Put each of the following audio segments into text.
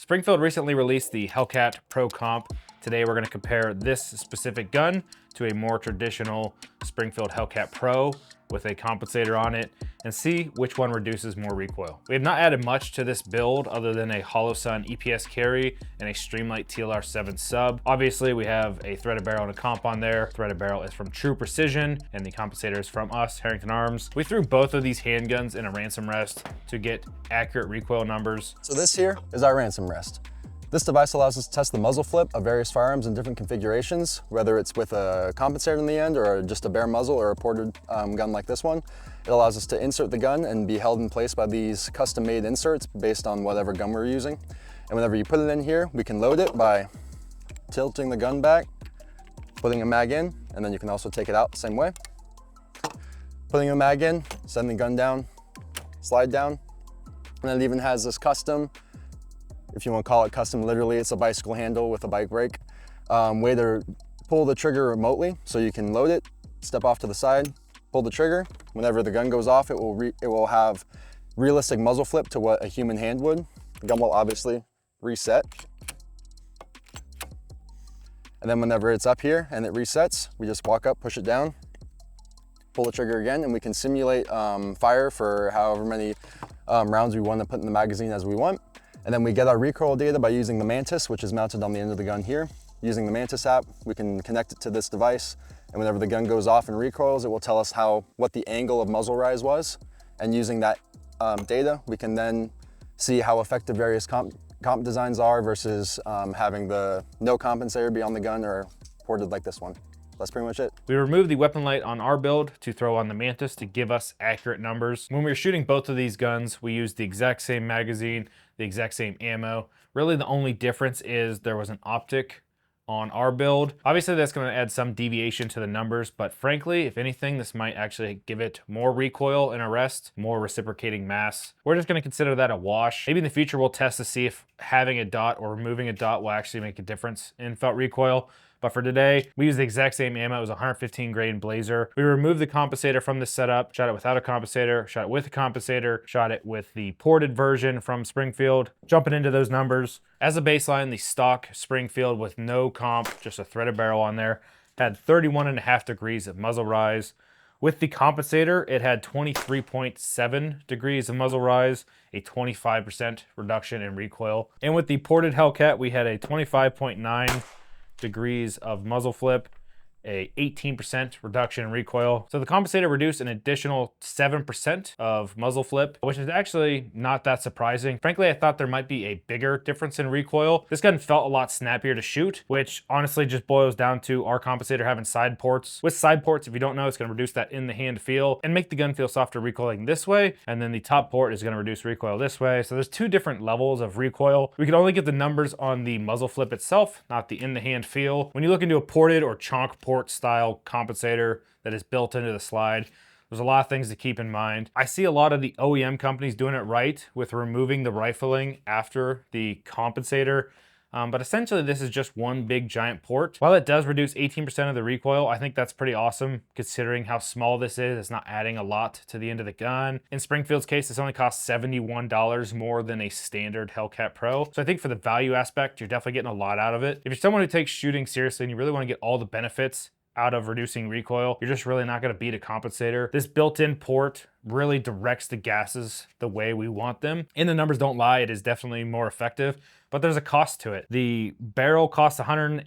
Springfield recently released the Hellcat Pro Comp. Today we're going to compare this specific gun to a more traditional Springfield Hellcat Pro with a compensator on it and see which one reduces more recoil. We have not added much to this build other than a Hollow Sun EPS carry and a Streamlight TLR7 sub. Obviously we have a threaded barrel and a comp on there. Threaded barrel is from True Precision and the compensator is from us, Herrington Arms. We threw both of these handguns in a ransom rest to get accurate recoil numbers. So this here is our ransom rest. This device allows us to test the muzzle flip of various firearms in different configurations, whether it's with a compensator in the end or just a bare muzzle or a ported gun like this one. It allows us to insert the gun and be held in place by these custom-made inserts based on whatever gun we're using. And whenever you put it in here, we can load it by tilting the gun back, putting a mag in, and then you can also take it out the same way. Putting a mag in, setting the gun down, slide down, and it even has this custom, if you want to call it custom, literally it's a bicycle handle with a bike brake, way to pull the trigger remotely. So you can load it, step off to the side, pull the trigger. Whenever the gun goes off, it will have realistic muzzle flip to what a human hand would. The gun will obviously reset. And then whenever it's up here and it resets, we just walk up, push it down, pull the trigger again, and we can simulate fire for however many rounds we want to put in the magazine as we want. And then we get our recoil data by using the Mantis, which is mounted on the end of the gun here. Using the Mantis app, we can connect it to this device, and whenever the gun goes off and recoils, it will tell us what the angle of muzzle rise was. And using that data, we can then see how effective various comp designs are versus having the no compensator be on the gun or ported like this one. That's pretty much it. We removed the weapon light on our build to throw on the Mantis to give us accurate numbers. When we were shooting both of these guns, we used the exact same magazine, the exact same ammo. Really the only difference is there was an optic on our build. Obviously that's going to add some deviation to the numbers, but frankly, if anything, this might actually give it more recoil in a rest, more reciprocating mass. We're just going to consider that a wash. Maybe in the future we'll test to see if having a dot or removing a dot will actually make a difference in felt recoil. But for today, we used the exact same ammo. It was 115 grain Blazer. We removed the compensator from the setup, shot it without a compensator, shot it with a compensator, shot it with the ported version from Springfield. Jumping into those numbers. As a baseline, the stock Springfield with no comp, just a threaded barrel on there, had 31.5 degrees of muzzle rise. With the compensator, it had 23.7 degrees of muzzle rise, a 25% reduction in recoil. And with the ported Hellcat, we had a 25.9 degrees of muzzle flip, a 18% reduction in recoil. So the compensator reduced an additional 7% of muzzle flip, which is actually not that surprising. Frankly, I thought there might be a bigger difference in recoil. This gun felt a lot snappier to shoot, which honestly just boils down to our compensator having side ports. With side ports, if you don't know, it's gonna reduce that in the hand feel and make the gun feel softer recoiling this way. And then the top port is gonna reduce recoil this way. So there's two different levels of recoil. We could only get the numbers on the muzzle flip itself, not the in the hand feel. When you look into a ported or chonk port style compensator that is built into the slide, there's a lot of things to keep in mind. I see a lot of the OEM companies doing it right with removing the rifling after the compensator. But essentially this is just one big giant port. While it does reduce 18% of the recoil, I think that's pretty awesome considering how small this is. It's not adding a lot to the end of the gun. In Springfield's case, this only costs $71 more than a standard Hellcat Pro. So I think for the value aspect, you're definitely getting a lot out of it. If you're someone who takes shooting seriously and you really want to get all the benefits out of reducing recoil, you're just really not going to beat a compensator. This built-in port really directs the gases the way we want them. And the numbers don't lie, it is definitely more effective, but there's a cost to it. The barrel costs $180,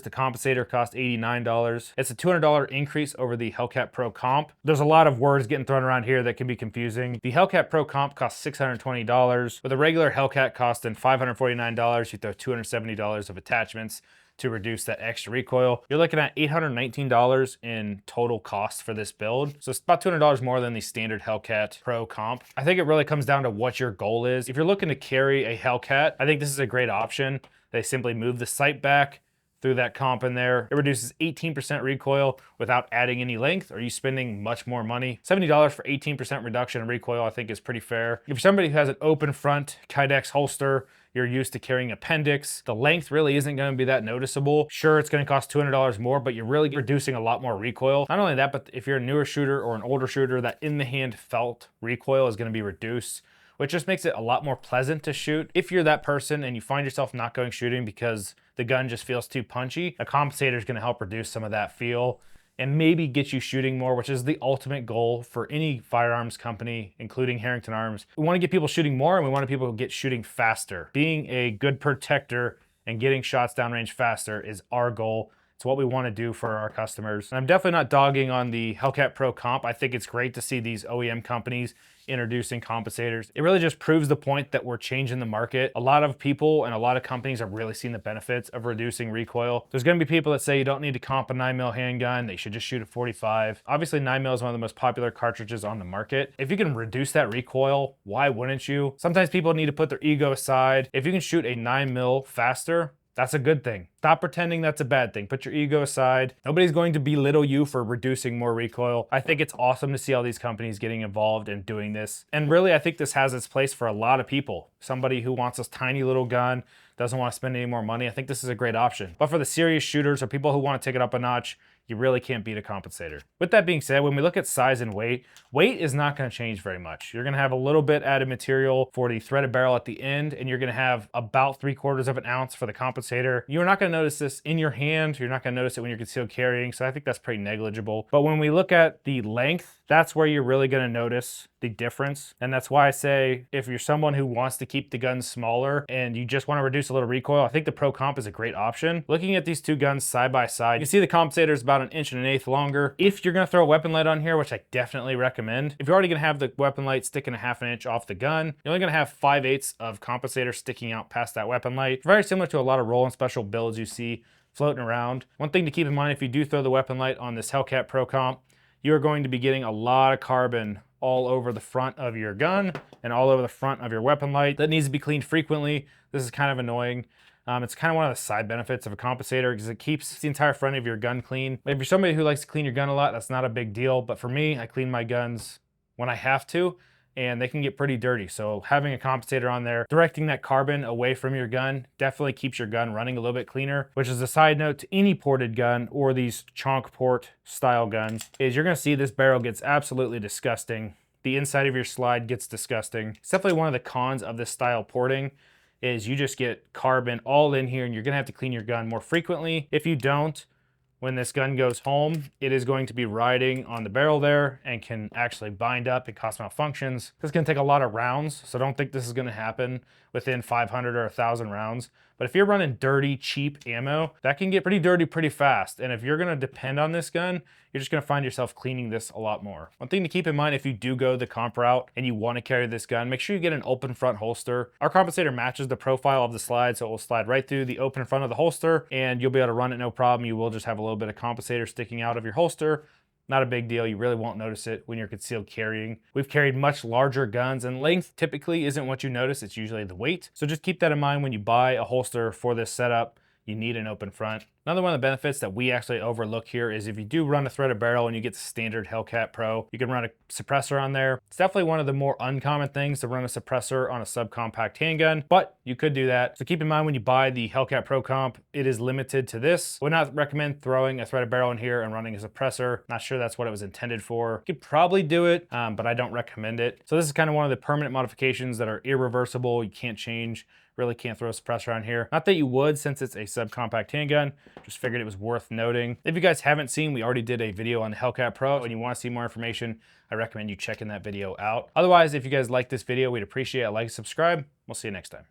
the compensator costs $89. It's a $200 increase over the Hellcat Pro Comp. There's a lot of words getting thrown around here that can be confusing. The Hellcat Pro Comp costs $620, with a regular Hellcat costing $549. You throw $270 of attachments to reduce that extra recoil. You're looking at $819 in total cost for this build. So it's about $200 more than the standard Hellcat Pro Comp. I think it really comes down to what your goal is. If you're looking to carry a Hellcat, I think this is a great option. They simply move the sight back through that comp in there. It reduces 18% recoil without adding any length. Are you spending much more money? $70 for 18% reduction in recoil I think is pretty fair. If you're somebody who has an open front Kydex holster, you're used to carrying appendix, the length really isn't going to be that noticeable. Sure, it's going to cost $200 more, but you're really reducing a lot more recoil. Not only that, but if you're a newer shooter or an older shooter, that in the hand felt recoil is going to be reduced which just makes it a lot more pleasant to shoot. If you're that person and you find yourself not going shooting because the gun just feels too punchy, a compensator is going to help reduce some of that feel and maybe get you shooting more, which is the ultimate goal for any firearms company, including Herrington Arms. We want to get people shooting more, and we want people to get shooting faster. Being a good protector and getting shots downrange faster is our goal. It's what we want to do for our customers. And I'm definitely not dogging on the Hellcat Pro Comp. I think it's great to see these OEM companies introducing compensators. It really just proves the point that we're changing the market. A lot of people and a lot of companies are really seeing the benefits of reducing recoil. There's going to be people that say you don't need to comp a 9mm handgun, they should just shoot a 45. Obviously 9mm is one of the most popular cartridges on the market. If you can reduce that recoil, why wouldn't you? Sometimes people need to put their ego aside. If you can shoot a 9mm faster, that's a good thing. Stop pretending that's a bad thing. Put your ego aside. Nobody's going to belittle you for reducing more recoil. I think it's awesome to see all these companies getting involved and doing this. And really, I think this has its place for a lot of people. Somebody who wants this tiny little gun, doesn't want to spend any more money, I think this is a great option. But for the serious shooters or people who want to take it up a notch, you really can't beat a compensator. With that being said, when we look at size and weight is not going to change very much. You're going to have a little bit added material for the threaded barrel at the end, and you're going to have about 3/4 of an ounce for the compensator. You're not going to notice this in your hand. You're not going to notice it when you're concealed carrying, so I think that's pretty negligible. But when we look at the length, that's where you're really going to notice the difference. And that's why I say if you're someone who wants to keep the gun smaller and you just want to reduce a little recoil, I think the Pro Comp is a great option. Looking at these two guns side by side, you see the compensator is about 1 1/8 longer. If you're going to throw a weapon light on here, which I definitely recommend, if you're already going to have the weapon light sticking 1/2 inch off the gun, you're only going to have 5/8 of compensator sticking out past that weapon light. Very similar to a lot of roll and special builds you see floating around. One thing to keep in mind, if you do throw the weapon light on this Hellcat Pro Comp, you're going to be getting a lot of carbon all over the front of your gun and all over the front of your weapon light. That needs to be cleaned frequently. This is kind of annoying. It's kind of one of the side benefits of a compensator because it keeps the entire front of your gun clean. If you're somebody who likes to clean your gun a lot, that's not a big deal. But for me, I clean my guns when I have to, and they can get pretty dirty. So having a compensator on there, directing that carbon away from your gun definitely keeps your gun running a little bit cleaner, which is a side note to any ported gun or these chonk port style guns, is you're gonna see this barrel gets absolutely disgusting. The inside of your slide gets disgusting. It's definitely one of the cons of this style porting is you just get carbon all in here and you're gonna have to clean your gun more frequently. If you don't, when this gun goes home, it is going to be riding on the barrel there and can actually bind up and cause malfunctions. This is gonna take a lot of rounds, so don't think this is gonna happen within 500 or 1,000 rounds. But if you're running dirty, cheap ammo, that can get pretty dirty pretty fast. And if you're gonna depend on this gun, you're just gonna find yourself cleaning this a lot more. One thing to keep in mind, if you do go the comp route and you wanna carry this gun, make sure you get an open front holster. Our compensator matches the profile of the slide, so it will slide right through the open front of the holster and you'll be able to run it no problem. You will just have a little bit of compensator sticking out of your holster. Not a big deal. You really won't notice it when you're concealed carrying. We've carried much larger guns, and length typically isn't what you notice. It's usually the weight. So just keep that in mind when you buy a holster for this setup. You need an open front. Another one of the benefits that we actually overlook here is if you do run a threaded barrel and you get the standard Hellcat Pro, you can run a suppressor on there. It's definitely one of the more uncommon things to run a suppressor on a subcompact handgun, but you could do that. So keep in mind when you buy the Hellcat Pro Comp, it is limited to this. Would not recommend throwing a threaded barrel in here and running a suppressor. Not sure that's what it was intended for. You could probably do it, but I don't recommend it. So this is kind of one of the permanent modifications that are irreversible. You can't change. Really can't throw a suppressor on here. Not that you would, since it's a subcompact handgun, just figured it was worth noting. If you guys haven't seen, we already did a video on the Hellcat Pro, and you want to see more information, I recommend you checking that video out. Otherwise, if you guys like this video, we'd appreciate a like, subscribe. We'll see you next time.